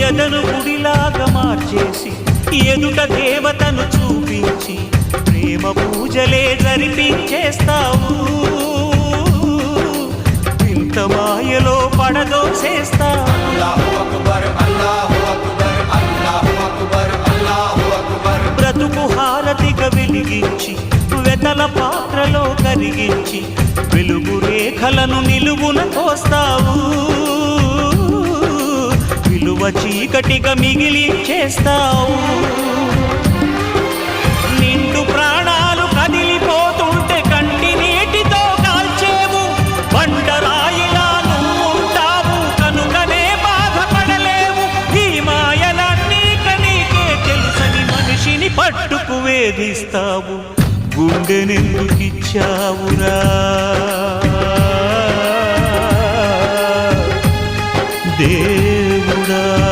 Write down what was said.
ఎదను గుడిలాగా మార్చేసి ఎదుట దేవతను చూపించి ప్రేమ పూజలే జరిపించేస్తావు. ఇంత మాయలో పడదోసేస్తావు. బ్రతుకు హారతిగా వెలిగించి వెతల పాత్రలో కరిగించి వెలుగు రేఖలను నిలువున కోస్తావు. విలువ చీకటిగా మిగిలించేస్తావు. నిండు ప్రాణాలు కదిలిపోతుంటే కంటి నీటితో కాల్చేవు. బండరాయిలా నువ్వుంటావు కనుకనే బాధపడలేవు. ఈ మాయలన్నీ నీకే తెలుసని మనిషిని పట్టుకు వేధిస్తావు. గుండెనెందుకిచ్చావురా?